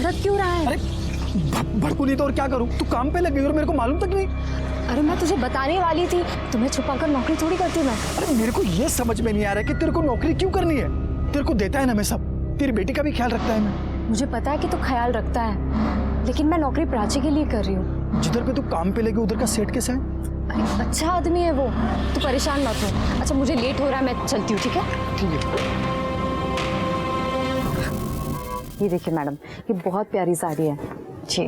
भड़क क्यों रहा है? अरे भड़कू नहीं तो और क्या करूं? तू काम पे लग गई और मेरे को मालूम तक नहीं। अरे मैं तुझे बताने वाली थी, तुम्हें छुपाकर नौकरी थोड़ी करती मैं। अरे मेरे को ये समझ में नहीं आ रहा है कि तेरे को नौकरी क्यों करनी है। तेरे को देता है ना मैं सब, तेरी बेटी का भी ख्याल रखता है मैं। मुझे पता है कि तू ख्याल रखता है, लेकिन मैं नौकरी प्राची के लिए कर रही हूँ। जिधर पे तू काम पे लगी उधर का सेट कैसा है? अरे अच्छा आदमी है वो, तू परेशान मत हो। अच्छा मुझे लेट हो रहा है, मैं चलती हूँ, ठीक है? ठीक है। ये देखिए मैडम, ये बहुत प्यारी साड़ी है जी।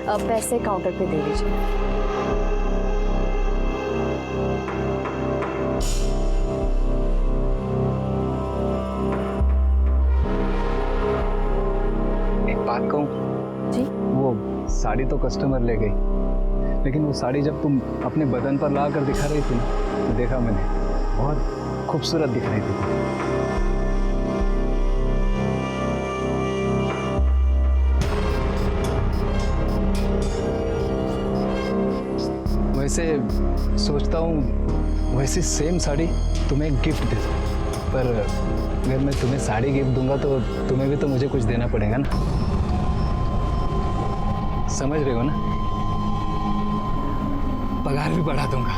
अब पैसे काउंटर पे दे दीजिए। एक बात कहूँ जी? वो साड़ी तो कस्टमर ले गई, लेकिन वो साड़ी जब तुम अपने बदन पर ला कर दिखा रही थी ना, तो देखा मैंने, बहुत खूबसूरत दिख रही थी। वैसे सोचता हूँ वैसी सेम साड़ी तुम्हें एक गिफ्ट दे दूँ, पर अगर मैं तुम्हें साड़ी गिफ्ट दूंगा तो तुम्हें भी तो मुझे कुछ देना पड़ेगा ना, समझ रहे हो ना? पगार भी बढ़ा दूंगा।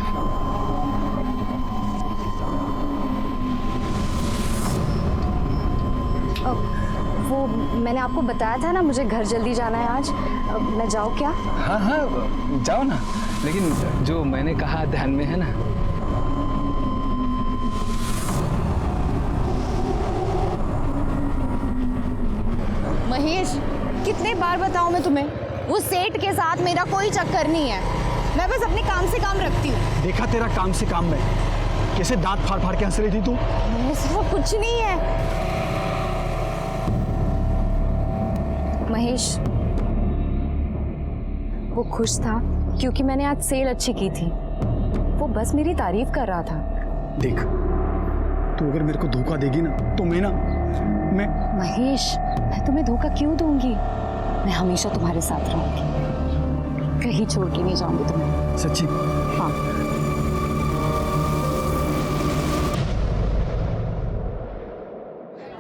वो मैंने आपको बताया था ना, मुझे घर जल्दी जाना है आज। मैं जाऊँ क्या? हाँ हाँ जाओ ना, लेकिन जो मैंने कहा ध्यान में है ना? महेश, कितने बार बताऊं मैं तुम्हें, उस सेठ के साथ मेरा कोई चक्कर नहीं है। मैं बस अपने काम से काम रखती हूँ। देखा तेरा काम से काम में कैसे दांत फाड़ फाड़ के हंस रही थी तू। वो कुछ नहीं है। महेश, वो खुश था क्योंकि मैंने आज सेल अच्छी की थी। वो बस मेरी तारीफ कर रहा था। देख, तू अगर मेरे को धोखा देगी ना तो मैं महेश, मैं तुम्हें धोखा क्यों दूंगी? मैं हमेशा तुम्हारे साथ रहूंगी, कहीं छोड़ के नहीं जाऊंगी तुम्हें। सच्ची? हाँ।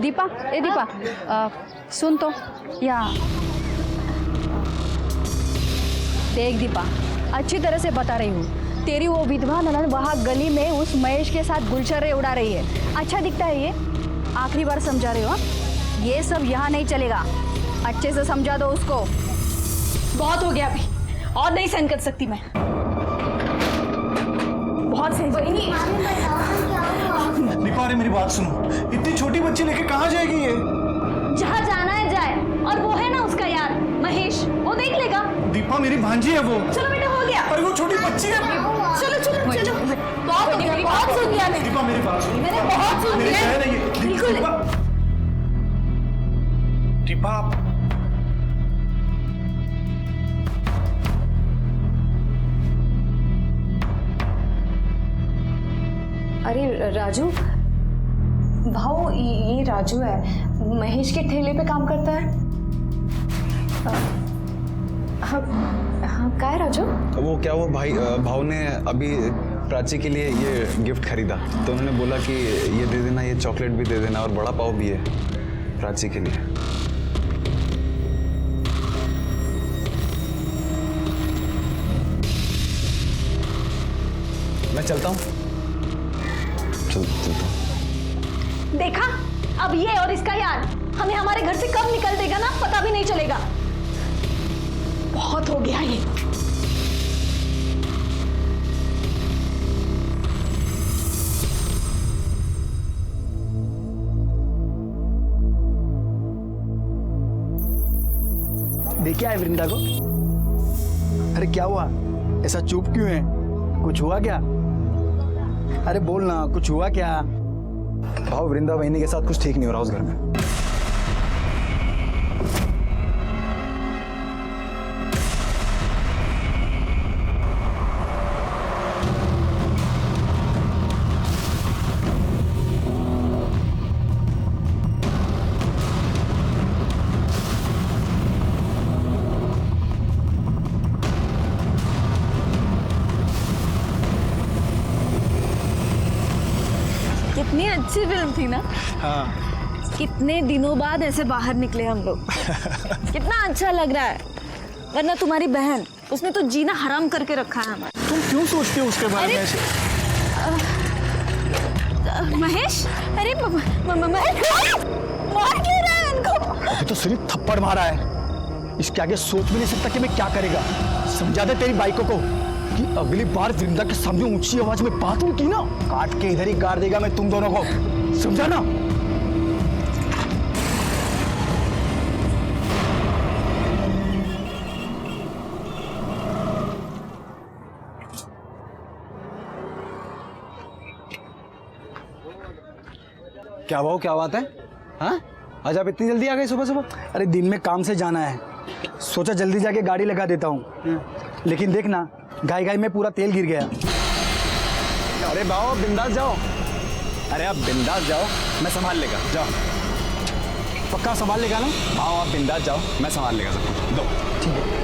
दीपा, ए दीपा, सुन तो, या देख दीपा, अच्छी तरह से बता रही हूँ, तेरी वो विधवा ननद वहाँ गली में उस महेश के साथ गुलछर्रे उड़ा रही है। अच्छा दिखता है ये? आखिरी बार समझा रही हो, ये सब यहाँ नहीं चलेगा। अच्छे से समझा दो उसको। बहुत हो गया अभी, और नहीं सहन कर सकती मैं। बहुत सही। दीपा, अरे मेरी बात सुनो, इतनी छोटी बच्ची लेके कहाँ जाएगी ये? जहाँ जाना है जाए, और वो है ना उसका यार महेश, वो देख लेगा। दीपा, मेरी भांजी है वो। चलो बेटा, हो गया। अरे वो छोटी बच्ची है। चलो चलो चलो, बहुत हो गया, बहुत सुन लिया मैंने। दीपा, मेरी बात सुनो। मैंने बहुत सुन मेरी लिया। बहन है ये। बिल्कुल। दीपा, अरे राजू, भाऊ, ये राजू है, महेश के ठेले पे काम करता है। हाँ हाँ, क्या है राजू? वो क्या, वो भाव ने अभी प्राची के लिए ये गिफ्ट खरीदा, तो उन्होंने बोला कि ये दे देना, ये चॉकलेट भी दे देना और बड़ा पाव भी है प्राची के लिए। मैं चलता हूँ। चलता हूँ। देखा, अब ये और इसका यार हमें हमारे घर से कब निकल देगा ना, पता भी नहीं चलेगा। बहुत हो गया ये। देखे आए वृंदा को? अरे क्या हुआ, ऐसा चुप क्यों है? कुछ हुआ क्या? अरे बोल ना, कुछ हुआ क्या? भाव, वृंदा बहनी के साथ कुछ ठीक नहीं हो रहा उस घर में। कितनी अच्छी फिल्म थी ना। हाँ कितने दिनों बाद ऐसे बाहर निकले हम लोग। कितना अच्छा लग रहा है। वरना तुम्हारी बहन, उसने तो जीना हराम करके रखा है हमारा। तुम क्यों सोचते हो उसके बारे में ऐसे? महेश, अरे महेश मार क्यों रहा है इनको? अभी तो सिर्फ थप्पड़ मारा है, इसके आगे सोच भी नहीं सकता कि मैं क्या करेगा। समझा दे तेरी बाइकों को कि अगली बार वृंदा के सामने ऊंची आवाज में बात हुई की ना, काट के इधर ही गाड़ देगा मैं तुम दोनों को, समझा ना? क्या भाव, क्या बात है? हाँ, आज आप इतनी जल्दी आ गए सुबह सुबह? अरे दिन में काम से जाना है, सोचा जल्दी जाके गाड़ी लगा देता हूँ, लेकिन देखना गाय गाय में पूरा तेल गिर गया। अरे भाव, बिंदास जाओ। अरे आप बिंदास जाओ, मैं संभाल लेगा, जाओ। पक्का संभाल लेगा ना? भाव आप बिंदास जाओ, मैं संभाल लेगा सब कुछ, दो। ठीक है।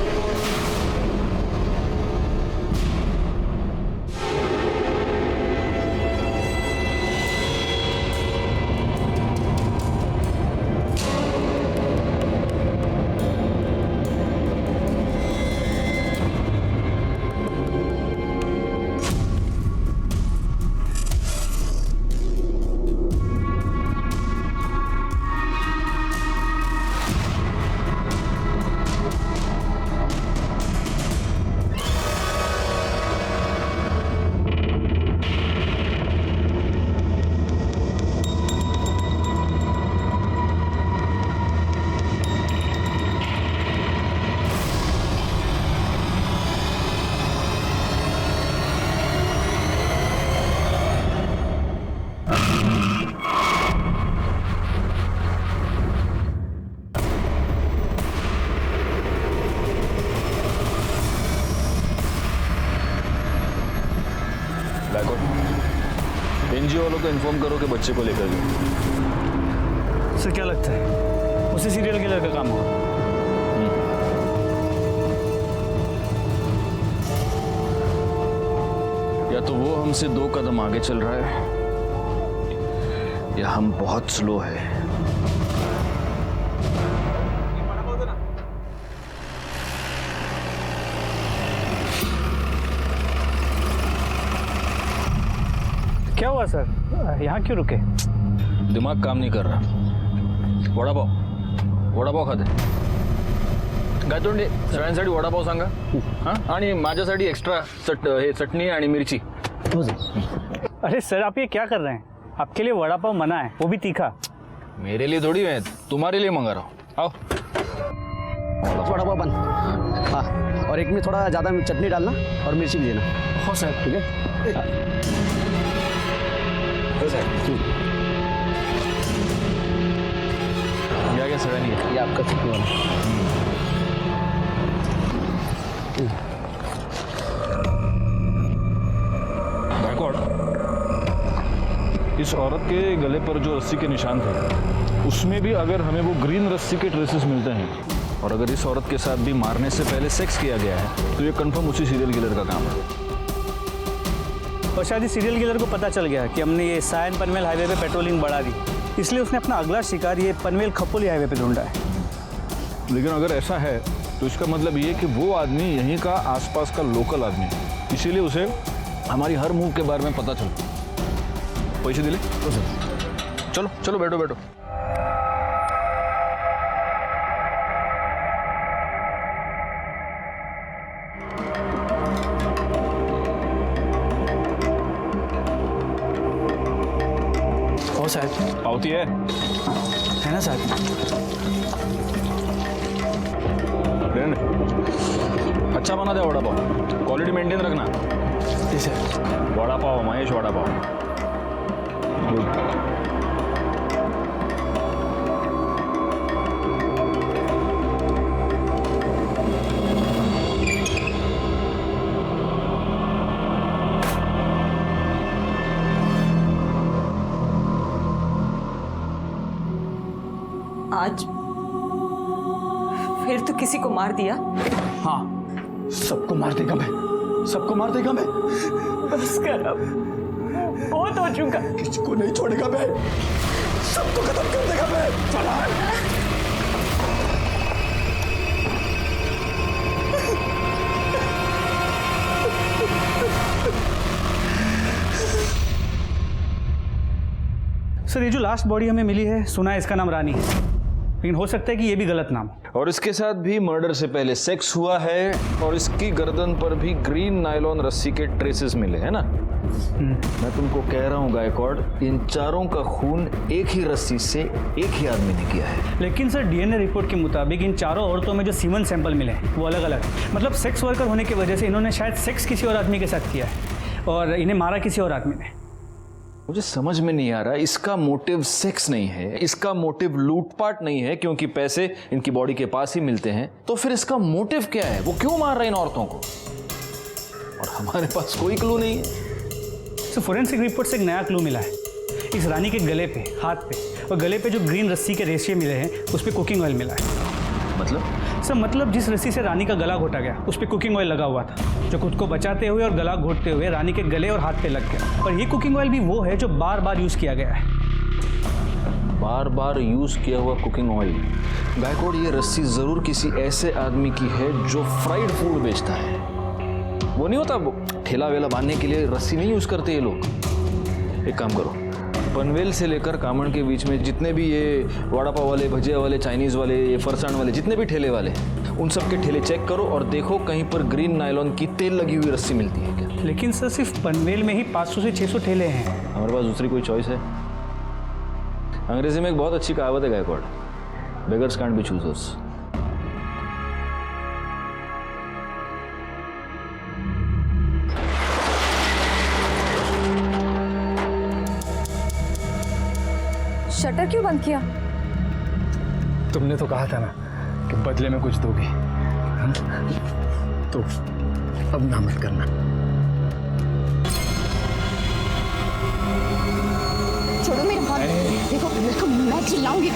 एनजीओ वालों को इन्फॉर्म करो कि बच्चे को लेकर जाओ। सर क्या लगता है उसे सीरियल किलर का काम होगा? या तो वो हमसे 2 कदम आगे चल रहा है या हम बहुत स्लो है। क्या हुआ सर, यहाँ क्यों रुके? दिमाग काम नहीं कर रहा। वडापाव खाते गायतोंडे सगळ्यांसाठी वडापाव सांगा। हां, आणि माझ्यासाठी एक्स्ट्रा चटणी आणि मिरची। अरे सर आप ये क्या कर रहे हैं? आपके लिए वड़ा पाव मना है, वो भी तीखा। मेरे लिए थोड़ी है, तुम्हारे लिए मंगा रहा हूँ। आओ। वड़ा पाव बन। हाँ, और एक में थोड़ा ज़्यादा चटनी डालना और मिर्ची भी देना। हो सर, ठीक है। या सगळ्यांनी घे। ये आपका चटनी वाला। बैकवर्ड। इस औरत के गले पर जो रस्सी के निशान थे, उसमें भी अगर हमें वो ग्रीन रस्सी के ट्रेसेस मिलते हैं और अगर इस औरत के साथ भी मारने से पहले सेक्स किया गया है तो ये कंफर्म उसी सीरियल किलर का काम है। और शायद इस सीरियल किलर को पता चल गया कि हमने ये सायन पनवेल हाईवे पे पेट्रोलिंग बढ़ा दी, इसलिए उसने अपना अगला शिकार ये पनवेल खपोली हाईवे पे ढूंढा है। लेकिन अगर ऐसा है तो इसका मतलब ये कि वो आदमी यहीं का आसपास का लोकल आदमी है, इसीलिए उसे हमारी हर मूव के बारे में पता चलता। पैसे दिले? चलो चलो बैठो बैठो। हो साहब, पावती है ना साहब? अच्छा बना दे वड़ा पाव, क्वालिटी मेंटेन रखना। जी सर। वड़ा पाव महेश, वड़ा पाव। आज फिर तो किसी को मार दिया। हाँ, सबको मार देगा मैं, सबको मार देगा मैं। बस कर अब, बहुत हो चुका, किसी को नहीं छोड़ेगा मैं, सबको खत्म कर देगा मैं। चला सर ये जो लास्ट बॉडी हमें मिली है, सुना है इसका नाम रानी है, लेकिन हो सकता है कि ये भी गलत नाम हो। और इसके साथ भी मर्डर से पहले सेक्स हुआ है और इसकी गर्दन पर भी ग्रीन नायलॉन रस्सी के ट्रेसेस मिले हैं ना। मैं तुमको कह रहा हूँ गायकवाड़, इन चारों का खून एक ही रस्सी से एक ही आदमी ने किया है। लेकिन सर डीएनए रिपोर्ट के मुताबिक इन चारों औरतों में जो सीमन सैंपल मिले हैं वो अलग अलग है। मतलब सेक्स वर्कर होने की वजह से इन्होंने शायद सेक्स किसी और आदमी के साथ किया है और इन्हें मारा किसी और आदमी ने। मुझे समझ में नहीं आ रहा, इसका मोटिव सेक्स नहीं है, इसका मोटिव लूटपाट नहीं है क्योंकि पैसे इनकी बॉडी के पास ही मिलते हैं, तो फिर इसका मोटिव क्या है? वो क्यों मार रहा है इन औरतों को? और हमारे पास कोई क्लू नहीं है। तो फोरेंसिक रिपोर्ट से एक नया क्लू मिला है। इस रानी के गले पे, हाथ पे और गले पे जो ग्रीन रस्सी के रेशे मिले हैं उस पर कुकिंग ऑयल मिला है। मतलब जिस रस्सी से रानी का गला घोटा गया उस पर कुकिंग ऑयल लगा हुआ था, जो खुद को बचाते हुए और गला घोटते हुए रानी के गले और हाथ पे लग गया। और ये कुकिंग ऑयल भी वो है जो बार बार यूज़ किया गया है। बार बार यूज किया हुआ कुकिंग ऑयल। गायकवाड़, ये रस्सी जरूर किसी ऐसे आदमी की है जो फ्राइड फूड बेचता है। वो नहीं होता, ठेला वेला बांधने के लिए रस्सी नहीं यूज करते ये लोग। एक काम करो, पनवेल से लेकर कामण के बीच में जितने भी ये वड़ा पाव वाले, भजिया वाले, चाइनीज वाले, ये फरसाण वाले, जितने भी ठेले वाले, उन सब के ठेले चेक करो और देखो कहीं पर ग्रीन नायलॉन की तेल लगी हुई रस्सी मिलती है क्या। लेकिन सर सिर्फ पनवेल में ही 500 से 600 ठेले हैं। हमारे पास दूसरी कोई चॉइस है? अंग्रेजी में एक बहुत अच्छी कहावत है Gaikwad, beggars can't be choosers. Shutter क्यों बंद किया? तुमने तो कहा था ना कि बदले में कुछ दोगे, तो अब ना मत करना। छोड़ो मेरे हाथ, देखो मैं चिल्लाऊंगी।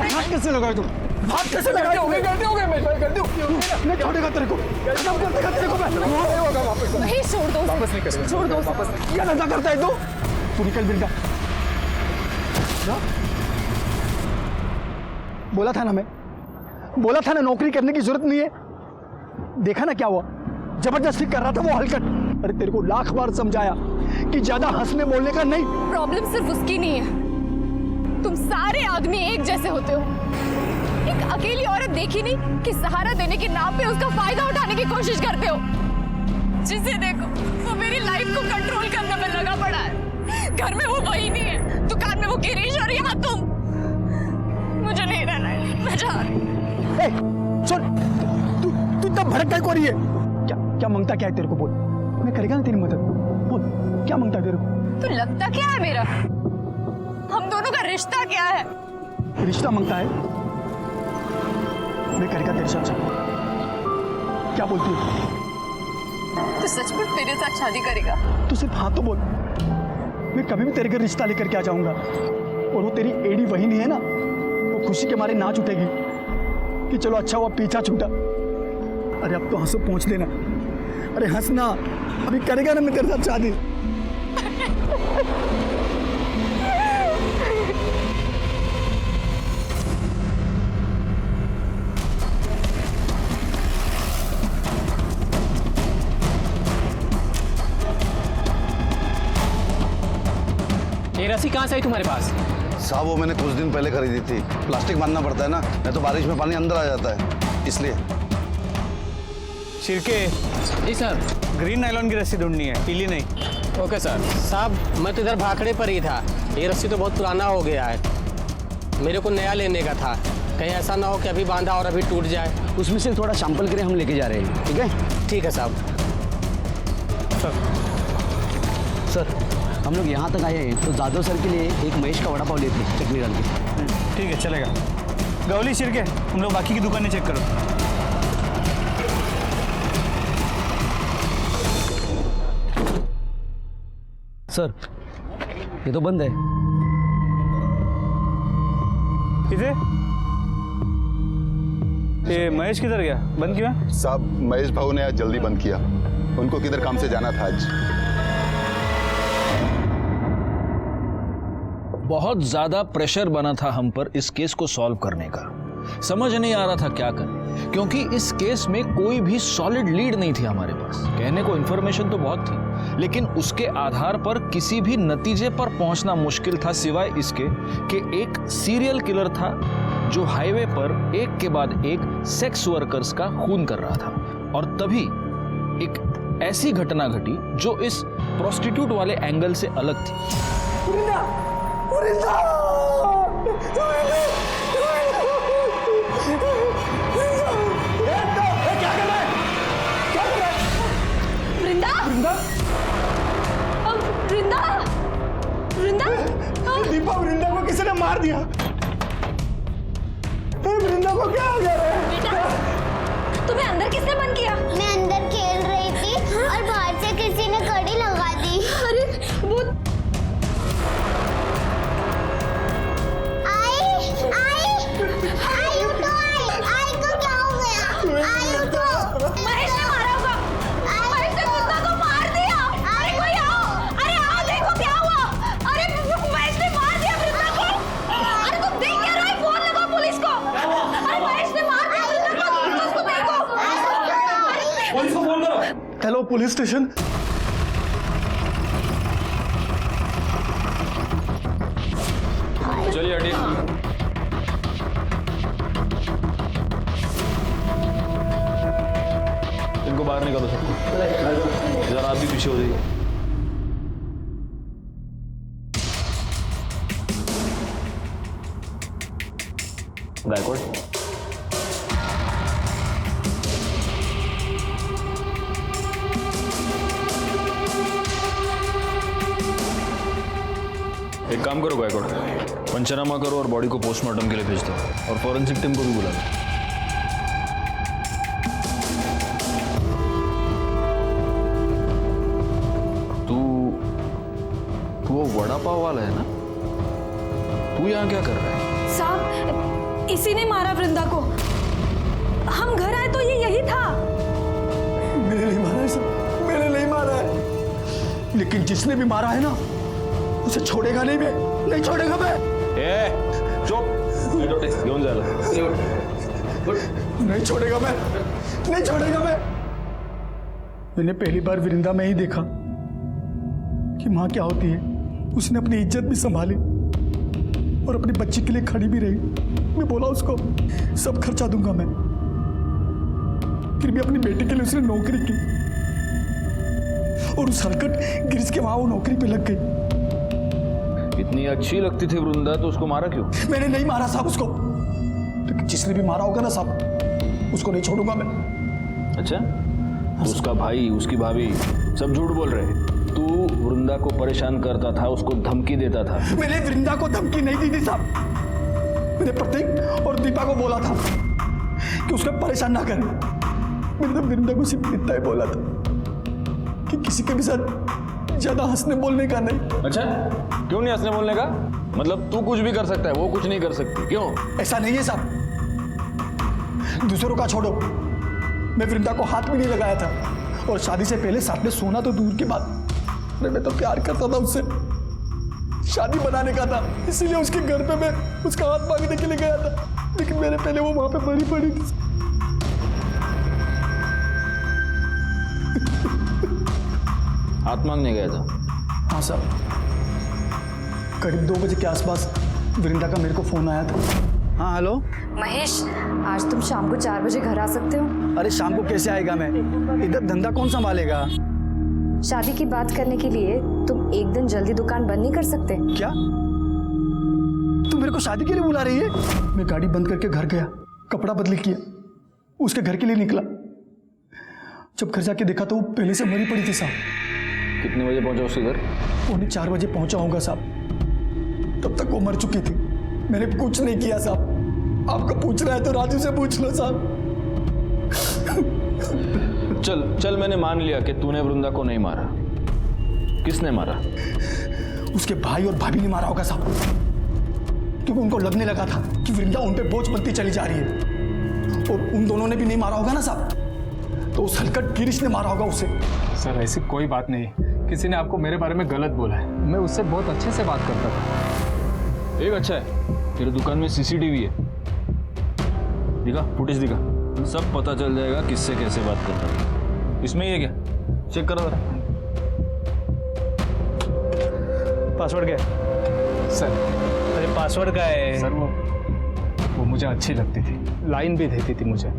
हाथ कैसे लगाए तुम? हाथ कैसे लगाए? गलती हो गई, मैं छोड़ेगा तेरे को, खत्म कर देगा तेरे को मैं। नहीं, छोड़ दो, वापस नहीं करेगा, छोड़ दो। क्या नशा करता है तू निकल बिरदा। बोला था ना नौकरी करने की जरूरत नहीं है। देखा ना क्या हुआ, जबरदस्ती कर रहा था वो हलकट। अरे तेरे को लाख बार समझाया कि ज्यादा हंसने बोलने का नहीं। प्रॉब्लम सिर्फ उसकी नहीं है, तुम सारे आदमी एक जैसे होते हो। एक अकेली औरत देखी नहीं कि सहारा देने के नाम पे उसका फायदा उठाने की कोशिश करते हो। जिसे देखो वो मेरी लाइफ को कंट्रोल करने में लगा पड़ा है। घर में वो वही नहीं है, दुकान में वो गिरीश और यहाँ तुम। मुझे नहीं रहना है, मैं जा रही हूँ। सुन, तू इतना भड़क काय को रही है? क्या मांगता क्या है तेरे को? बोल, मैं करेगा ना तेरी मदद। बोल, क्या मांगता है तेरे को? तो लगता क्या है मेरा? हम दोनों का रिश्ता क्या है? रिश्ता मांगता है? मैं करेगा तेरे साथ शादी। क्या बोलती है? तो सचमुच मेरे साथ शादी करेगा? तू सिर्फ हाँ तो बोल, मैं कभी भी तेरे घर रिश्ता लेकर के आ जाऊंगा। और वो तेरी एड़ी वही नहीं है ना, वो खुशी के मारे नाच उठेगी कि चलो अच्छा हुआ पीछा छूटा। अरे अब तो हंसो पहुंच लेना। अरे हंसना, अभी करेगा ना मैं तेरे साथ शादी। ये रस्सी कहाँ से आई तुम्हारे पास? साहब वो मैंने कुछ दिन पहले खरीदी थी। प्लास्टिक बांधना पड़ता है ना, नहीं तो बारिश में पानी अंदर आ जाता है, इसलिए। शिरके, जी सर। ग्रीन नायलॉन की रस्सी ढूंढनी है, पीली नहीं। Okay sir. साहब मैं तो इधर भाखड़े पर ही था, ये रस्सी तो बहुत पुराना हो गया है, मेरे को नया लेने का था। कहीं ऐसा ना हो कि अभी बांधा और अभी टूट जाए। उसमें से थोड़ा सैंपल के लिए हम लेके जा रहे हैं, ठीक है? ठीक है साहब। सर हम लोग यहाँ तक आए हैं तो जादव सर के लिए एक महेश का वड़ा पाव लेते हैं चटनी डाल के। ठीक है, चलेगा। गौली, शिरके, हम लोग बाकी की दुकानें चेक करो। सर ये तो बंद है। इधर ये महेश किधर गया? बंद क्यों है? साहब महेश भाऊ ने आज जल्दी बंद किया, उनको किधर काम से जाना था आज। बहुत ज्यादा प्रेशर बना था हम पर इस केस को सॉल्व करने का। समझ नहीं आ रहा था क्या करें, क्योंकि इस केस में कोई भी सॉलिड लीड नहीं थी हमारे पास। कहने को इंफॉर्मेशन तो बहुत थी, लेकिन उसके आधार पर किसी भी नतीजे पर पहुंचना मुश्किल था, सिवाय इसके कि एक सीरियल किलर था जो हाईवे पर एक के बाद एक सेक्स वर्कर्स का खून कर रहा था। और तभी एक ऐसी घटना घटी जो इस प्रोस्टिट्यूट वाले एंगल से अलग थी। वृंदा वृंदा वृंदा दीपा, वृंदा को किसी ने मार दिया। वृंदा को क्या हो गया रे? तुम्हें अंदर किसने बंद किया? मैं अंदर खेल रही थी और बाहर से किसी ने कड़ी लगा दी। अरे वो आई को क्या हो गया? आई उठो। महेश ने मारा होगा। महेश ने वृंदा को मार दिया। अरे कोई आओ, अरे आओ देखो क्या हुआ। अरे महेश ने मार दिया वृंदा को। अरे तुम देख क्या रहे हो? फोन लगाओ पुलिस को। अरे महेश ने मार दिया वृंदा को, उसको देखो। पुलिस को फोन करो। Hello police station. चलिए हटिए। इनको बाहर निकालो सबको। इधर आप भी पीछे हो जाइए। गायकवाड़, एक काम करो गायकवाड़, पंचनामा करो और बॉडी को पोस्टमार्टम के लिए भेज दो, और फॉरेंसिक टीम को भी बुला दो। तू वो वड़ा पाव वाला है ना? तू यहाँ क्या कर रहा है? साहब, इसी ने मारा वृंदा को। हम घर आए तो ये यही था। मैंने नहीं मारा है सर, मैंने नहीं मारा है। लेकिन जिसने भी मारा है ना, उसे छोड़ेगा नहीं मैं, नहीं छोड़ेगा मैं। चुप, घेऊन जायला। नहीं छोड़ेगा मैं, नहीं छोड़ेगा मैं। मैंने पहली बार वृंदा में ही देखा कि माँ क्या होती है। उसने अपनी इज्जत भी संभाली और अपनी बच्ची के लिए खड़ी भी रही। मैं बोला उसको सब खर्चा दूंगा मैं, फिर भी अपनी बेटी के लिए उसने नौकरी की और उस हरकत गिरज के वहां वो नौकरी पे लग गई। इतनी अच्छी लगती थी वृंदा तो उसको मारा क्यों? मैंने नहीं मारा साहब उसको, लेकिन जिसने भी मारा होगा ना साहब, उसको नहीं छोड़ूंगा मैं। अच्छा, तो उसका भाई, उसकी भाभी सब झूठ बोल रहे। तू वृंदा को परेशान करता था, उसको धमकी देता था। मैंने वृंदा को धमकी नहीं दी थी साहब। मैंने प्रतीक और दीपा को बोला था कि उसको परेशान ना करें। मैंने वृंदा को सिर्फ इतना ही बोला था कि किसी के भी साथ ज्यादा हंसने बोलने का नहीं। अच्छा, क्यों नहीं हंसने बोलने का? मतलब तू कुछ भी कर सकता है, वो कुछ नहीं कर सकती, क्यों? ऐसा नहीं है साहब, दूसरों का छोड़ो, मैं वृंदा को हाथ भी नहीं लगाया था। और शादी से पहले साथ में सोना तो दूर की बात, मैं तो प्यार करता था उससे, शादी बनाने का था, इसीलिए उसके घर पे मैं उसका हाथ मांगने के लिए गया था। लेकिन मेरे पहले वो वहां पे मरी पड़ी थी। हाथ मांगने गया था? हाँ साहब, करीब 2 बजे के आसपास वृंदा का मेरे को फोन आया था। हाँ हेलो महेश, आज तुम शाम को 4 बजे घर आ सकते हो? अरे शाम को कैसे आएगा मैं, इधर धंधा कौन संभालेगा? शादी की बात करने के लिए तुम एक दिन जल्दी दुकान बंद नहीं कर सकते? क्या तू मेरे को शादी के लिए बुला रही है? मैं गाड़ी बंद करके घर गया, कपड़ा बदली किया, उसके घर के लिए निकला। जब घर जाके देखा तो वो पहले से मरी पड़ी थी साहब। कितने बजे पहुंचा उसके घर? 4:45 बजे पहुंचा होगा साहब, तब तक वो मर चुकी थी। मैंने कुछ नहीं किया साहब, आपको पूछना है तो राजू से पूछ लो साहब। चल चल, मैंने मान लिया कि तूने वृंदा को नहीं मारा। किसने मारा? उसके भाई और भाभी ने मारा होगा साहब, क्योंकि उनको लगने लगा था कि वृंदा उन पे बोझ बनती चली जा रही है। और उन दोनों ने भी नहीं मारा होगा ना साहब, तो उस हलकट गिरीश ने मारा होगा उसे। सर ऐसी कोई बात नहीं, किसी ने आपको मेरे बारे में गलत बोला है। मैं उससे बहुत अच्छे से बात करता था। एक अच्छा है, तेरे दुकान में सीसीटीवी है, दिखा फुटेज दिखा, सब पता चल जाएगा किससे कैसे बात करता है। इसमें ये क्या, चेक करो जरा। पासवर्ड क्या है सर? अरे पासवर्ड क्या है सर वो मुझे अच्छी लगती थी, लाइन भी देती थी मुझे,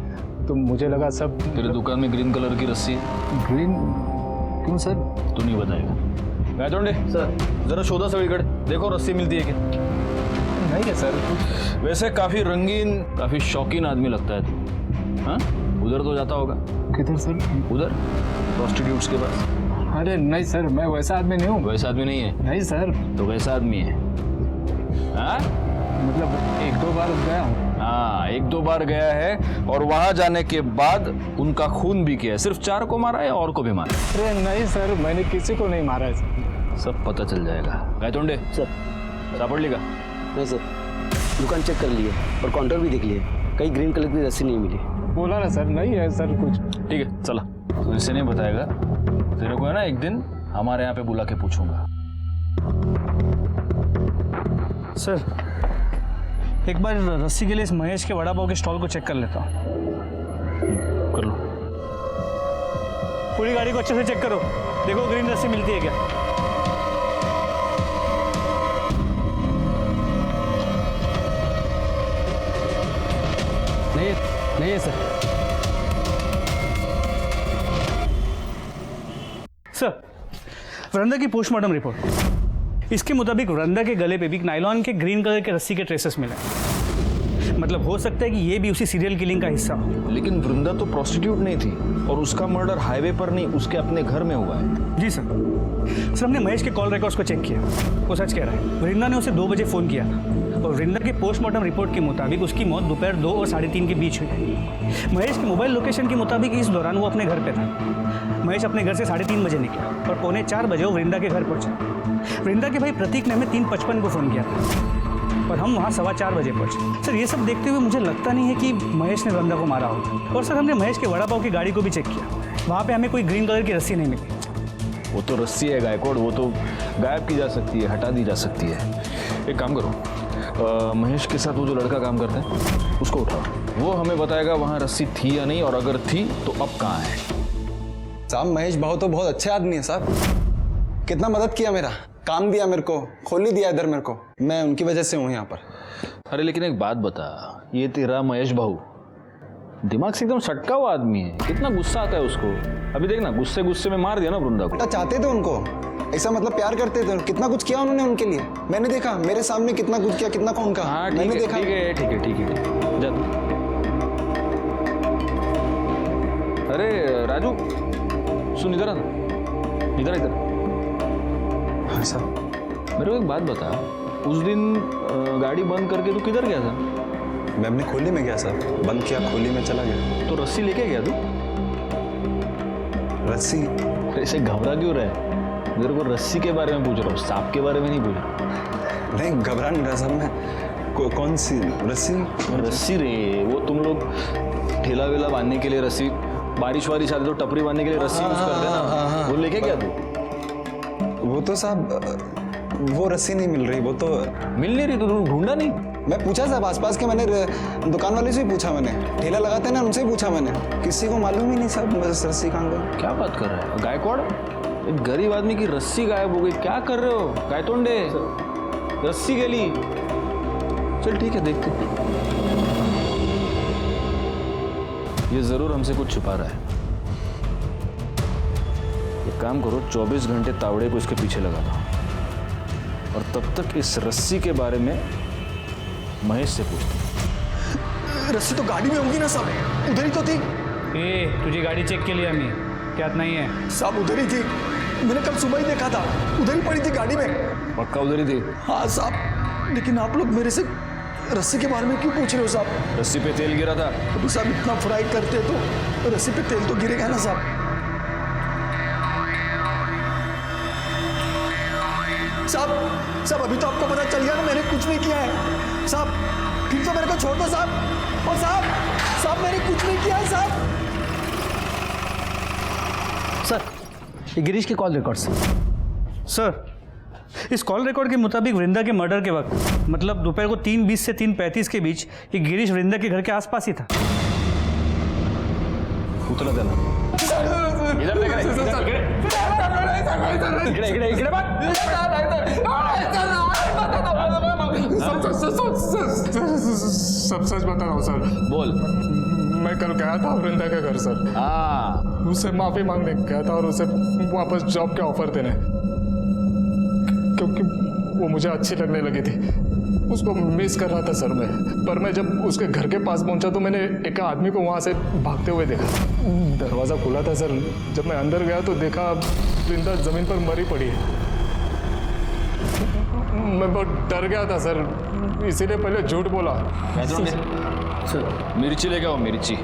तो मुझे लगा सब। तेरे दुकान में ग्रीन कलर की रस्सी है। ग्रीन क्यों सर? तू नहीं बताएगा। गायतोंडे सर, जरा शोधा सगळीकडे, देखो रस्सी मिलती है क्या? नहीं है सर। वैसे काफी रंगीन, काफी शौकीन आदमी लगता है तू। हाँ, उधर तो जाता होगा। किधर सर? उधर प्रोस्टिट्यूट्स के पास। अरे नहीं सर, मैं वैसा आदमी नहीं हूँ। वैसा आदमी नहीं है? नहीं सर। तो कैसा आदमी है? हाँ, मतलब एक दो बार गया हूँ। हाँ, एक दो बार गया है और वहां जाने के बाद उनका खून भी किया है। सिर्फ 4 को मारा है और को भी मारा? अरे नहीं सर, मैंने किसी को नहीं मारा है। सब पता चल जाएगा। गायतोंडे सर। सापड़ लेगा? नहीं सर, दुकान चेक कर लिए और काउंटर भी देख लिए, कहीं ग्रीन कलर की रस्सी नहीं मिली। बोला ना सर, नहीं है सर कुछ। ठीक है चला, तो इसे नहीं बताएगा, तेरे को है ना एक दिन हमारे यहाँ पे बुला के पूछूंगा। सर एक बार रस्सी के लिए इस महेश के वड़ा पाव के स्टॉल को चेक कर लेता हूँ। कर लो। पूरी गाड़ी को अच्छे से चेक करो, देखो ग्रीन रस्सी मिलती है क्या। नहीं है सर। सर वृंदा की पोस्टमार्टम रिपोर्ट, इसके मुताबिक वृंदा के गले पे भी नायलॉन के ग्रीन कलर के रस्सी के ट्रेसेस मिले। मतलब हो सकता है कि ये भी उसी सीरियल किलिंग का हिस्सा हो। लेकिन वृंदा तो प्रोस्टिट्यूट नहीं थी और उसका मर्डर हाईवे पर नहीं, उसके अपने घर में हुआ है। जी सर हमने महेश के कॉल रिकॉर्ड्स को चेक किया, वो सच कह रहा है। वृंदा ने उसे 2 बजे फ़ोन किया था और वृंदा के पोस्टमार्टम रिपोर्ट के मुताबिक उसकी मौत दोपहर 2 और 3:30 के बीच हुई है। महेश के मोबाइल लोकेशन के मुताबिक इस दौरान वो अपने घर पे था। महेश अपने घर से 3:30 बजे निकला और 3:45 बजे वो वृंदा के घर पहुंचा। वृंदा के भाई प्रतीक ने हमें 3:55 को फ़ोन किया था और हम वहाँ 4:15 बजे पहुंचे। सर ये सब देखते हुए मुझे लगता नहीं है कि महेश ने वृंदा को मारा होगा। और सर हमने महेश के वड़ा पाव की गाड़ी को भी चेक किया, वहाँ पे हमें कोई ग्रीन कलर की रस्सी नहीं मिली। वो तो रस्सी है गायकवाड़, वो तो गायब की जा सकती है, हटा दी जा सकती है। एक काम करो, महेश के साथ वो जो लड़का काम करता है उसको उठाओ, वो हमें बताएगा वहाँ रस्सी थी या नहीं, और अगर थी तो अब कहाँ है। साहब महेश भाव तो बहुत अच्छे आदमी है साहब, कितना मदद किया, मेरा काम दिया, मेरे को खोल ही दिया इधर मेरे को, मैं उनकी वजह से हूँ यहाँ पर। अरे लेकिन एक बात बता, ये तेरा महेश भाऊ दिमाग से एकदम सटका हुआ आदमी है, कितना गुस्सा आता है उसको। अभी देखना, गुस्से गुस्से में मार दिया ना वृंदा को। चाहते थे उनको ऐसा, मतलब प्यार करते थे, कितना कुछ किया उन्होंने उनके लिए, मैंने देखा मेरे सामने कितना कुछ किया, कितना कौन का। हाँ मैंने देखा। ठीक है ठीक है ठीक है, जा तू। अरे राजू सुन, इधर आ ना, इधर इधर। हाँ साहब। मेरे को एक बात बता, उस दिन गाड़ी बंद करके तू किधर गया था? मैं अपनी खोली में गया साहब, बंद किया, खोली में चला गया। तो रस्सी लेके गया तू? रस्सी? ऐसे घबरा क्यों रहा है? मेरे को रस्सी के बारे में पूछ रहा हूँ, सांप के बारे में नहीं पूछ रहा। नहीं घबरा नहीं रहा साहब मैं। कौन सी रस्सी? रस्सी रे, वो तुम लोग ठेला वेला बांधने के लिए रस्सी, बारिश वारिश आती तो टपरी बांधने के लिए रस्सी यूज करते हैं ना, वो लेके गया तू? वो तो साहब वो रस्सी नहीं मिल रही, वो तो मिल नहीं रही, तो तुम ढूंढा नहीं? मैं पूछा साहब आसपास के, मैंने दुकान वाले से ही पूछा, मैंने ठेला लगाते हैं ना उनसे ही पूछा मैंने, किसी को मालूम ही नहीं साहब बस रस्सी कहाँ गई। क्या बात कर रहा है गायकवाड़, एक गरीब आदमी की रस्सी गायब हो गई, क्या कर रहे हो गायतोंडे? रस्सी गली, चल ठीक है देखते। ये जरूर हमसे कुछ छुपा रहा है। एक काम करो, 24 घंटे तावड़े को इसके पीछे लगा दो और तब तक इस रस्सी के बारे में महेश से पूछते। रस्सी तो गाड़ी में होगी ना साहब, उधर ही तो थी। तुझी गाड़ी चेक के लिए हमें क्या नहीं है साहब? उधर ही थी, मैंने कल सुबह ही देखा था, उधर ही पड़ी थी गाड़ी में। पक्का उधर ही थी? हाँ साहब, लेकिन आप लोग मेरे से रस्सी के बारे में क्यों पूछ रहे हो साहब? रस्सी पे तेल गिरा था। अभी साहब इतना फ्राई करते तो रस्सी पे तेल तो गिरेगा ना साहब। साहब अभी तो आपको पता चल गया ना मैंने कुछ नहीं किया है साहब। फिर तो मेरे को छोड़ दो साहब। और साहब मैंने कुछ नहीं किया है साहब। सर, ये गिरीश के कॉल रिकॉर्ड्स। सर, इस कॉल रिकॉर्ड के मुताबिक वृंदा के मर्डर के वक्त मतलब दोपहर को 3:20 से 3:35 के बीच ये गिरीश वृंदा के घर के आसपास ही था। उतला देना इधर देख रहे सब सच बता रहा हूँ सर। बोल। मैं कल गया था वृंदा के घर सर। उससे माफी मांगने गया था और उसे वापस जॉब के ऑफर देने, क्योंकि वो मुझे अच्छी लगने लगी थी। उसको मिस कर रहा था सर मैं। पर मैं जब उसके घर के पास पहुंचा तो मैंने एक आदमी को वहां से भागते हुए देखा। दरवाज़ा खुला था सर। जब मैं अंदर गया तो देखा वृंदा जमीन पर मरी पड़ी है। मैं बहुत डर गया था सर, इसीलिए पहले झूठ बोला। सर, मिर्ची लेके आओ। मिर्ची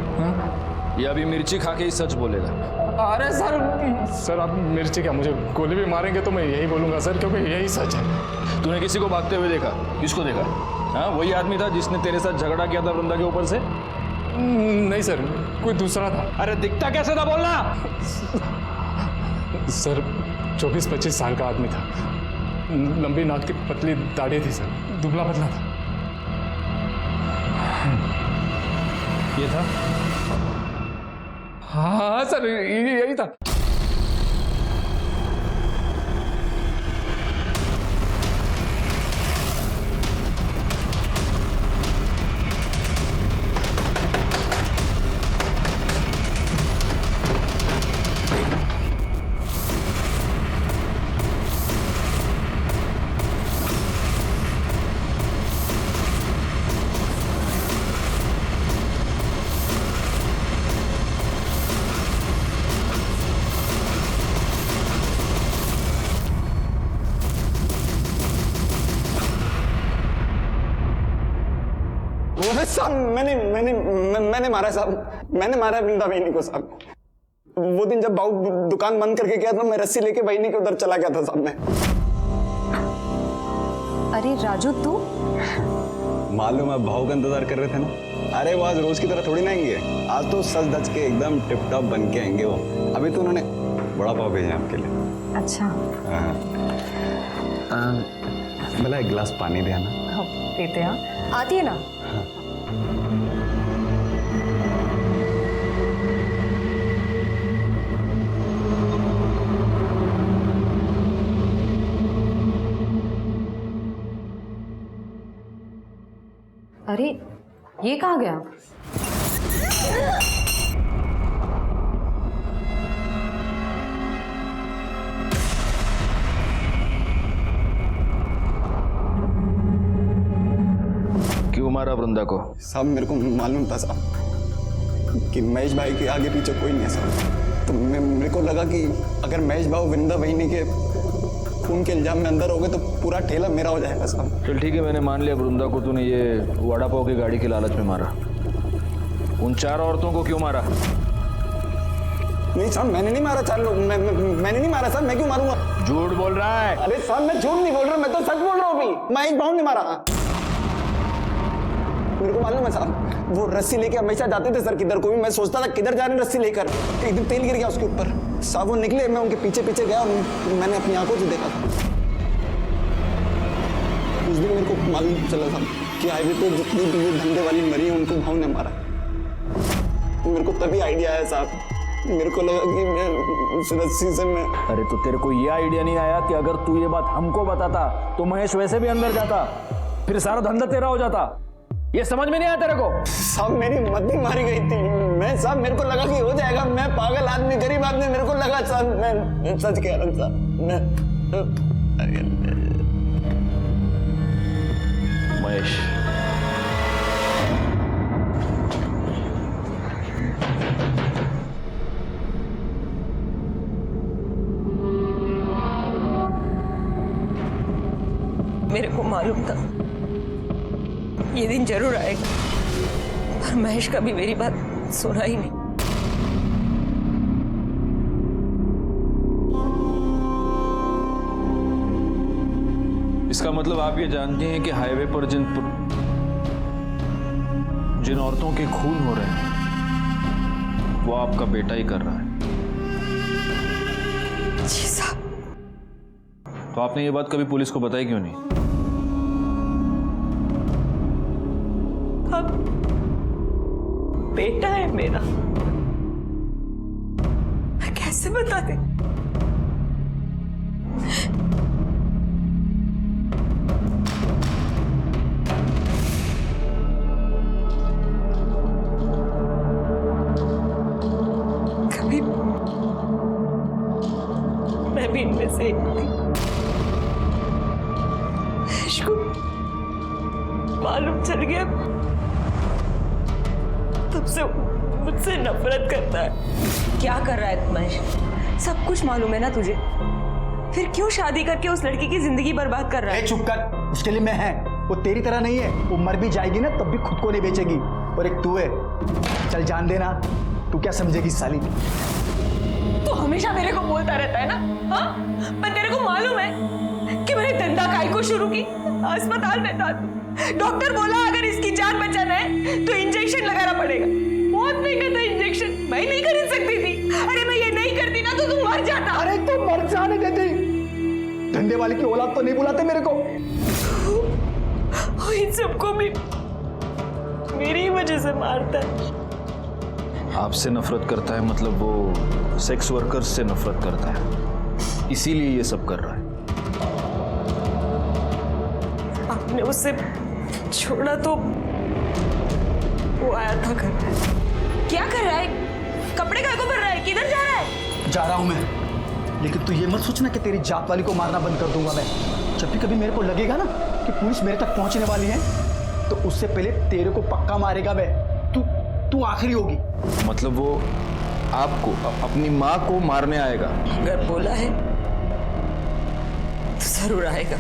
या अभी मिर्ची खा के ही सच बोलेगा। अरे सर आप मिर्ची क्या, मुझे गोली भी मारेंगे तो मैं यही बोलूंगा सर, क्योंकि यही सच है। तूने किसी को भागते हुए देखा? किसको देखा? हाँ, वही आदमी था जिसने तेरे साथ झगड़ा किया था वृंदा के ऊपर से? नहीं सर, कोई दूसरा था। अरे दिखता कैसे था बोलना? सर 24-25 साल का आदमी था। लंबी नाक की पतली दाढ़ी थी सर, दुबला पतला था। ये था? हाँ सर, यही था। साहब मैंने मारा साहब, मैंने मारा वृंदा बहनी को साहब। वो दिन जब बाबू दुकान बंद करके गया तो मैं रस्सी लेके बहनी के उधर चला गया था साहब मैं। अरे राजू तू? मालूम है, भाव का इंतजार कर रहे थे ना। अरे वो आज रोज की तरह थोड़ी ना आएंगे, आज तो सज धज के एकदम टिप टॉप बन के आएंगे वो। अभी तो उन्होंने बड़ा पाव भेजा आपके लिए। अच्छा भला एक गिलास पानी दे ना। देते हैं, आती है ना। अरे ये कहाँ गया? क्यों मारा वृंदा को? साहब मेरे को मालूम था साहब कि महेश भाई के आगे पीछे कोई नहीं है साहब। तो मेरे को लगा कि अगर महेश भाई वृंदा बहनी के खून के इल्जाम में अंदर हो गए तो पूरा ठेला मेरा हो जाएगा साहब। चल ठीक है, मैंने मान लिया वृंदा को तूने ये वड़ा पाव की गाड़ी की लालच में मारा। उन 4 औरतों को क्यों मारा? नहीं साहब, मैंने नहीं मारा 4 लोग। मैंने नहीं मारा साहब, मैं क्यों मारूंगा? झूठ बोल रहा है। अरे साहब मैं झूठ नहीं बोल रहा, मैं तो सच बोल रहा हूँ। अभी महेश भाई ने मारा। मेरे को मालूम है साहब, वो रस्सी लेके हमेशा जाते थे सर किधर को भी। मैं सोचता था किधर जा रहे रस्सी लेकर, एक दिन तेल गिर गया उसके ऊपर साहब। वो निकले, मैं उनके पीछे पीछे गया और मैंने अपनी आंखों से देखा था। उस दिन मेरे को मालूम चला था कि हाईवे पे जितनी भी ये धंधे वाली मरी है उनको भाव ने मारा। मेरे को तभी आइडिया आया साहब। मेरे को लगा कि मैं उस रस्सी से मैं। अरे तो तेरे को ये आइडिया नहीं आया कि अगर तू ये बात हमको बताता तो महेश वैसे भी अंदर जाता, फिर सारा धंधा तेरा हो जाता? ये समझ में नहीं आया तेरे को? साहब मेरी मद्दी मारी गई थी। मैं साहब मेरे को लगा कि हो जाएगा। मैं पागल आदमी, गरीब आदमी, मेरे को लगा साहब। मैं सच कह रहा हूँ साहब। महेश, मेरे को मालूम था ये दिन जरूर आएगा, पर महेश कभी मेरी बात सुना ही नहीं। इसका मतलब आप ये जानते हैं कि हाईवे पर जिन जिन औरतों के खून हो रहे हैं वो आपका बेटा ही कर रहा है। जी साहब। तो आपने ये बात कभी पुलिस को बताई क्यों नहीं? अब बेटा है मेरा, मैं कैसे बता दे? कभी मैं भी इनमें से एक थी। इसको मालूम चल गया, तब से मुझसे नफरत करता है। क्या कर रहा है महेश? सब कुछ मालूम है ना तुझे, फिर क्यों शादी करके उस लड़की की जिंदगी बर्बाद कर रहा है? चुप कर, उसके लिए मैं है, वो तेरी तरह नहीं है। वो मर भी जाएगी ना तब भी खुद को नहीं बेचेगी। और एक तू है, चल जान देना, तू क्या समझेगी साली? तू हमेशा मेरे को बोलता रहता है ना, हाँ? पर तेरे को मालूम है कि मैंने धंधा काय को शुरू की? अस्पताल में था, डॉक्टर बोला अगर इसकी जान बचाना है तो इंजेक्शन लगाना पड़ेगा। बहुत महंगा था इंजेक्शन, मैं नहीं खरीद सकती थी। अरे मैं ये नहीं करती ना तो तू मर जाता। अरे तो मर जाने देती, धंधे वाले की औलाद तो नहीं बुलाते मेरे को। इन सबको भी मेरी वजह से मारता है। आपसे नफरत करता है मतलब वो सेक्स वर्कर्स से नफरत करता है, इसीलिए ये सब कर रहा है। आपने उससे छोड़ा तो वो आया था घर। क्या कर रहा है? कपड़े काय को भर रहा है? किधर जा रहा है? जा रहा हूं मैं, लेकिन तू ये मत सोचना कि तेरी जात वाली को मारना बंद कर दूंगा मैं। जब भी कभी मेरे को लगेगा ना कि पुलिस मेरे तक पहुंचने वाली है तो उससे पहले तेरे को पक्का मारेगा मैं। तू आखिरी होगी। मतलब वो आपको अपनी माँ को मारने आएगा? अगर बोला है तो जरूर आएगा।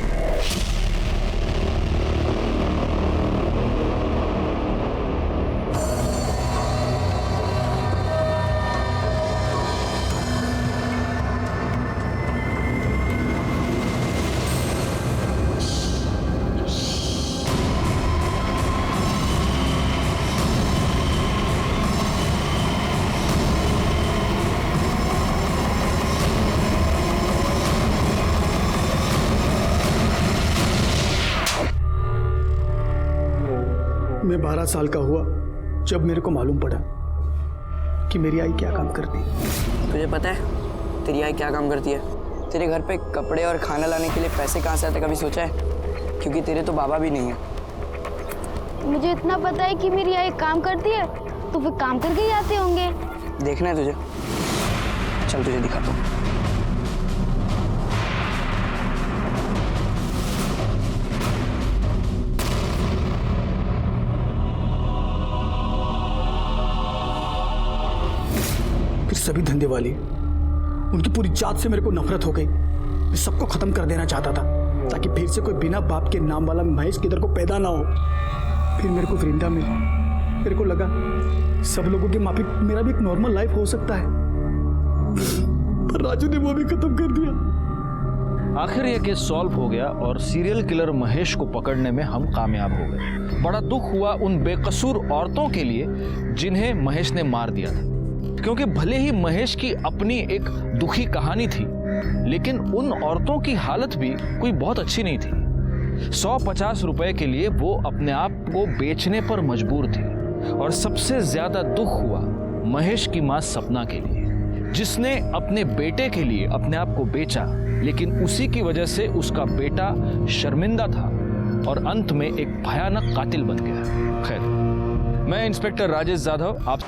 मैं 12 साल का हुआ जब मेरे को मालूम पड़ा कि मेरी आई क्या काम करती है। तुझे पता है तेरी आई क्या काम करती है? तेरे घर पे कपड़े और खाना लाने के लिए पैसे कहाँ से आते कभी सोचा है? क्योंकि तेरे तो बाबा भी नहीं है। मुझे इतना पता है कि मेरी आई काम करती है तो फिर काम करके ही आते होंगे। देखना है तुझे? चल तुझे दिखाता हूँ। सभी धंधे वाले, उनकी पूरी जात से मेरे को नफरत हो गई। मैं सबको खत्म कर देना चाहता था ताकि फिर से कोई बिना बाप के नाम वाला महेश किधर को पैदा ना हो। फिर मेरे को वृंदा मिली, मेरे को लगा सब लोगों के माफिक मेरा भी एक नॉर्मल लाइफ हो सकता है, पर राजू ने वो भी खत्म कर दिया। आखिर यह केस सॉल्व हो गया और सीरियल किलर महेश को पकड़ने में हम कामयाब हो गए। बड़ा दुख हुआ उन बेकसूर औरतों के लिए जिन्हें महेश ने मार दिया था, क्योंकि भले ही महेश की अपनी एक दुखी कहानी थी, लेकिन उन औरतों की हालत भी कोई बहुत अच्छी नहीं थी। 150 रुपए के लिए वो अपने आप को बेचने पर मजबूर थी। और सबसे ज्यादा दुख हुआ महेश की मां सपना के लिए, जिसने अपने बेटे के लिए अपने आप को बेचा, लेकिन उसी की वजह से उसका बेटा शर्मिंदा था और अंत में एक भयानक कातिल बन गया। खैर, मैं इंस्पेक्टर राजेश जाधव आप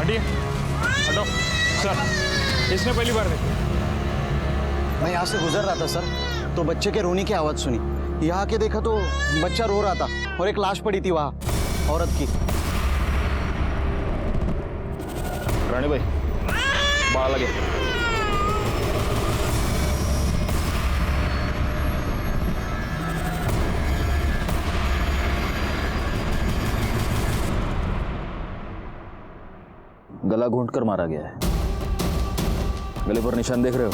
हटिए, हटो सर, इसने पहली बार देखी। मैं यहाँ से गुजर रहा था सर, तो बच्चे के रोने की आवाज़ सुनी। यहाँ आके देखा तो बच्चा रो रहा था और एक लाश पड़ी थी वहाँ, औरत की। रानी भाई, बाहर लगे। गला घोंट कर मारा गया है। गले पर निशान देख रहे हो?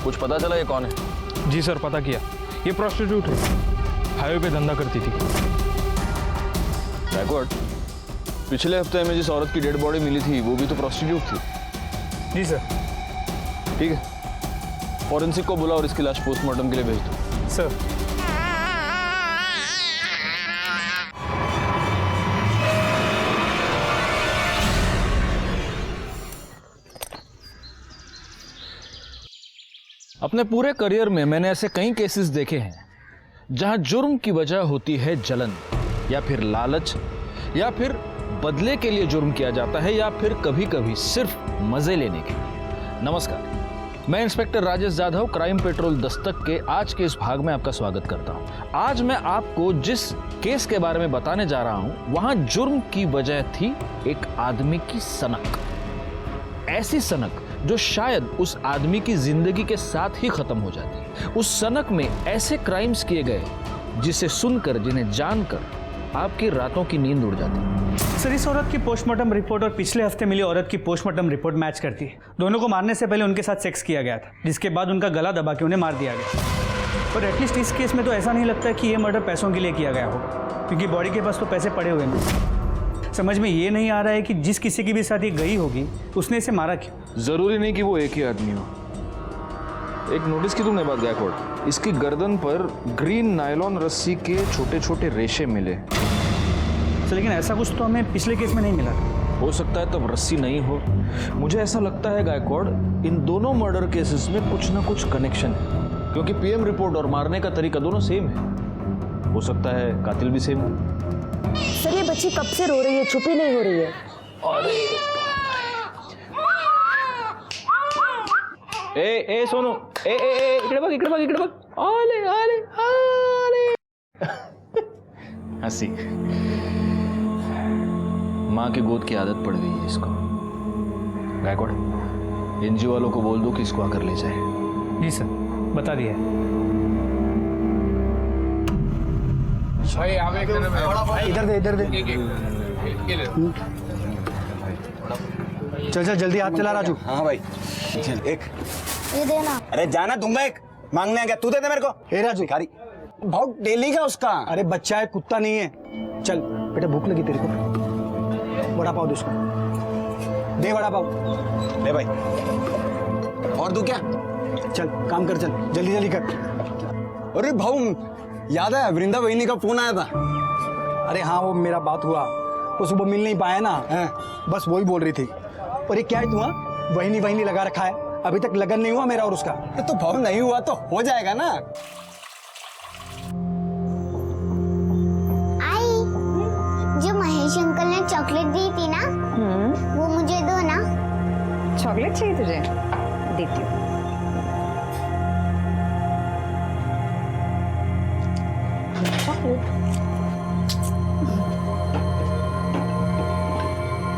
कुछ पता चला ये कौन है? जी सर, पता किया, ये प्रोस्टिट्यूट है, हाईवे पे धंधा करती थी। बैकवर्ड, पिछले हफ्ते में जिस औरत की डेड बॉडी मिली थी वो भी तो प्रोस्टिट्यूट थी। जी सर। ठीक है, फॉरेंसिक को बुला और इसकी लाश पोस्टमार्टम के लिए भेज दो। सर। अपने पूरे करियर में मैंने ऐसे कई केसेस देखे हैं जहां जुर्म की वजह होती है जलन, या फिर लालच, या फिर बदले के लिए जुर्म किया जाता है, या फिर कभी कभी सिर्फ मजे लेने के लिए। नमस्कार, मैं inspector Rajesh Jadhav, crime petrol Dastak के आज के इस भाग में आपका स्वागत करता हूं। आज मैं आपको जिस केस के बारे में बताने जा रहा हूं, वहां जुर्म की वजह थी एक आदमी की सनक। ऐसी सनक जो शायद उस आदमी की जिंदगी के साथ ही खत्म हो जाती। उस सनक में ऐसे क्राइम्स किए गए जिसे सुनकर, जिन्हें जानकर आपकी रातों की नींद उड़ जाती। सर, इस औरत की पोस्टमार्टम रिपोर्ट और पिछले हफ्ते मिली औरत की पोस्टमार्टम रिपोर्ट मैच करती है। दोनों को मारने से पहले उनके साथ सेक्स किया गया था, जिसके बाद उनका गला दबा के उन्हें मार दिया गया। और एटलीस्ट इस केस में तो ऐसा नहीं लगता कि ये मर्डर पैसों के लिए किया गया होगा, क्योंकि बॉडी के पास तो पैसे पड़े हुए हैं। समझ में ये नहीं आ रहा है कि जिस किसी के भी साथ ये गई होगी उसने इसे मारा क्यों। जरूरी नहीं कि वो एक ही आदमी हो। एक नोटिस की तुमने बात गायकवाड़, इसकी गर्दन पर ग्रीन नायलॉन रस्सी के छोटे छोटे रेशे मिले। सर, लेकिन ऐसा कुछ तो हमें पिछले केस में नहीं मिला। हो सकता है तब रस्सी नहीं हो। मुझे ऐसा लगता है गायकवाड़, इन दोनों मर्डर केसेस में कुछ ना कुछ कनेक्शन है, क्योंकि पीएम रिपोर्ट और मारने का तरीका दोनों सेम है। हो सकता है कातिल भी सेम हो। सर, ये बच्ची कब से रो रही है, चुप ही नहीं हो रही है। ए सोनू, इकडे बघ, इकडे बघ, इकडे बघ। आले आले आले। हंसी। माँ की गोद की आदत पड़ गई है इसको। गायकवाड़, एनजीओ वालों को बोल दो कि इसको आकर ले जाए। जी सर, बता दिया। इधर दे, इधर दे। चल चल जल्दी, हाथ चला राजू। हाँ भाई, चल एक। ये देना। अरे जाना दूंगा, एक मांगने आ गया, तू दे दे मेरे को। हे राजू, भिखारी बहुत डेली का उसका। अरे बच्चा है, कुत्ता नहीं है। चल बेटा, भूख लगी तेरे को, वड़ा पाव दे उसको, दे वड़ा पाव। ले भाई, और दू क्या? चल काम कर, चल जल्दी जल्दी कर। अरे भाऊ, याद है वृंदा वहिनी का फोन आया था? अरे हाँ, वो मेरा बात हुआ, वो सुबह मिल नहीं पाया ना, बस वही बोल रही थी। और ये क्या है, तू वहिनी वहिनी लगा रखा है, अभी तक लगन नहीं हुआ मेरा और उसका। तो भाव नहीं हुआ तो हो जाएगा ना। आई, जो महेश अंकल ने चॉकलेट दी थी ना, वो मुझे दो ना। चॉकलेट चाहिए तुझे? देती हूँ।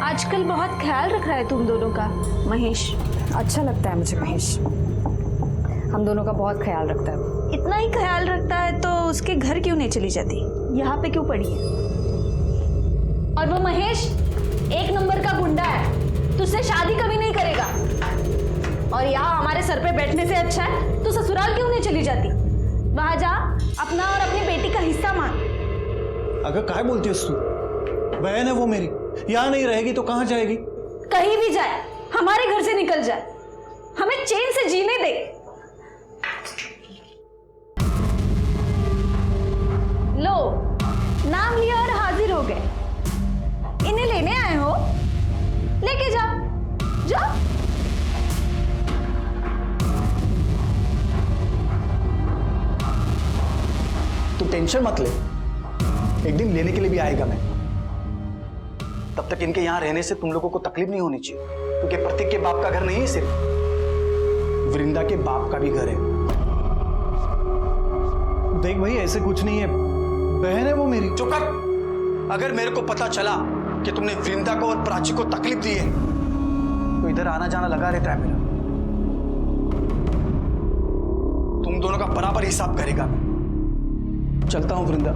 आजकल बहुत ख्याल रख रहा है तुम दोनों का महेश। अच्छा लगता है मुझे महेश, हम दोनों का बहुत ख्याल रखता है। इतना ही ख्याल रखता है तो उसके घर क्यों नहीं चली जाती, यहाँ पे क्यों पड़ी है? और वो महेश एक नंबर का गुंडा है, तुझसे शादी कभी नहीं करेगा। और यहाँ हमारे सर पे बैठने से अच्छा है तो ससुराल क्यों नहीं चली जाती? वहां जा, अपना और अपनी बेटी का हिस्सा मांग। अगर काय बोलती है तू? बहन है वो मेरी, यहाँ नहीं रहेगी तो कहाँ जाएगी? कहीं भी जाए, हमारे घर से निकल जाए, हमें चैन से जीने दे। लो, नाम लिया और हाजिर हो गए। इन्हें लेने आए हो, लेके जाओ, जाओ। तू टेंशन मत ले, एक दिन लेने के लिए भी आएगा मैं। तब तक इनके यहाँ रहने से तुम लोगों को तकलीफ नहीं होनी चाहिए, क्योंकि प्रतीक के बाप का घर नहीं है सिर्फ, वृंदा के बाप का भी घर है। देख भाई ऐसे कुछ नहीं है, बहन है वो मेरी। चुप कर। अगर मेरे को पता चला कि तुमने वृंदा को और प्राची को तकलीफ दी है तो इधर आना जाना लगा रहता है मेरा। तुम दोनों का बराबर हिसाब करेगा। चलता हूं वृंदा।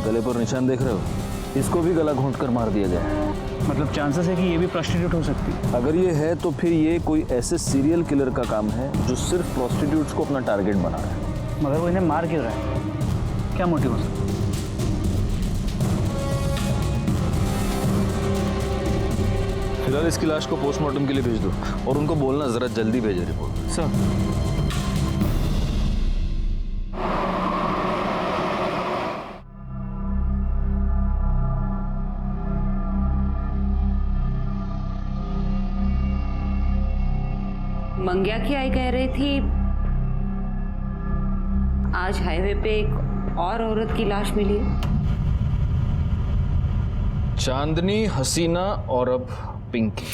गले पर निशान देख रहे हो? इसको भी गला घोंट कर मार दिया गया है। मतलब चांसेस है कि ये भी प्रोस्टिट्यूट हो सकती है। अगर ये है तो फिर ये कोई ऐसे सीरियल किलर का काम है जो सिर्फ प्रोस्टिट्यूट्स को अपना टारगेट बना रहा है। मगर वो इन्हें मार क्यों रहा है? क्या मोटिव हो सकता है? फिलहाल इसकी लाश को पोस्टमार्टम के लिए भेज दो और उनको बोलना जरा जल्दी भेजे रिपोर्ट। सर। मंग्या की आई कह रही थी आज हाईवे पे एक और औरत की लाश मिली है। चांदनी, हसीना और अब पिंकी।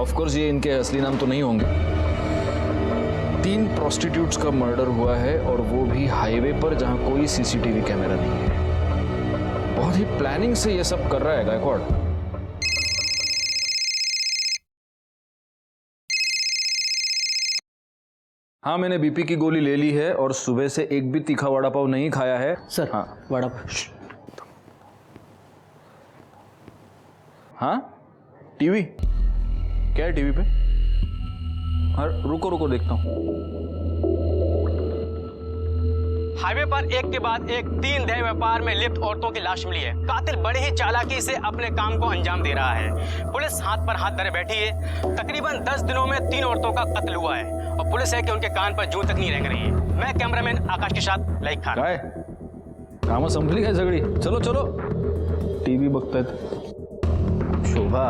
ऑफ कोर्स ये इनके असली नाम तो नहीं होंगे। 3 प्रोस्टिट्यूट्स का मर्डर हुआ है और वो भी हाईवे पर जहां कोई सीसीटीवी कैमरा नहीं है। बहुत ही प्लानिंग से ये सब कर रहा है गायकवाड़। हाँ, मैंने बीपी की गोली ले ली है और सुबह से एक भी तीखा वड़ा पाव नहीं खाया है। सर हाँ वड़ा पाव। हाँ टीवी क्या है टीवी पे? हाँ रुको रुको देखता हूँ। हाईवे पर एक के बाद एक 3 देह व्यापार में लिप्त औरतों की लाश मिली है। कातिल बड़े ही चालाकी से अपने काम को अंजाम दे रहा है। पुलिस हाथ पर हाथ धरे बैठी है। तकरीबन 10 दिनों में 3 औरतों का कत्ल हुआ है और पुलिस है कि उनके कान पर जूं तक नहीं रेंग रही है। मैं कैमरामैन आकाश के साथ लाइक खान। काय काम संपली काय सगळी? चलो चलो टीवी बघतायत। शोभा,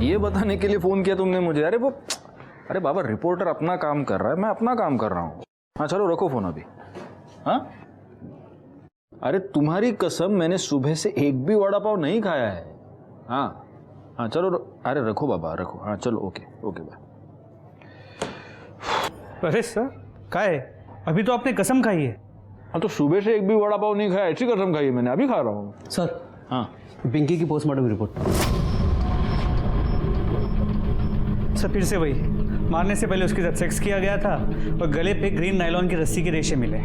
ये बताने के लिए फोन किया तुमने मुझे? अरे बाबा, रिपोर्टर अपना काम कर रहा है, मैं अपना काम कर रहा हूँ। हाँ चलो रखो फोन अभी। हाँ अरे तुम्हारी कसम, मैंने सुबह से एक भी वड़ा पाव नहीं खाया है। हाँ हाँ चलो अरे रखो बाबा रखो। हाँ चलो ओके ओके बाय। अरे सर क्या है? अभी तो आपने कसम खाई है। हाँ तो सुबह से एक भी वड़ा पाव नहीं खाया, ऐसी कसम खाई है मैंने, अभी खा रहा हूँ। सर हाँ पिंकी की पोस्टमार्टम रिपोर्ट। सर फिर से वही, मारने से पहले उसके साथ सेक्स किया गया था और गले पे ग्रीन नायलॉन की रस्सी के रेशे मिले।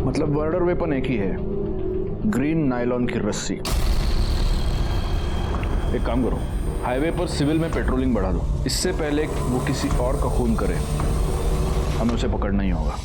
मतलब मर्डर वेपन एक ही है, ग्रीन नायलॉन की रस्सी। एक काम करो, हाईवे पर सिविल में पेट्रोलिंग बढ़ा दो। इससे पहले वो किसी और का खून करे, हमें उसे पकड़ना ही होगा।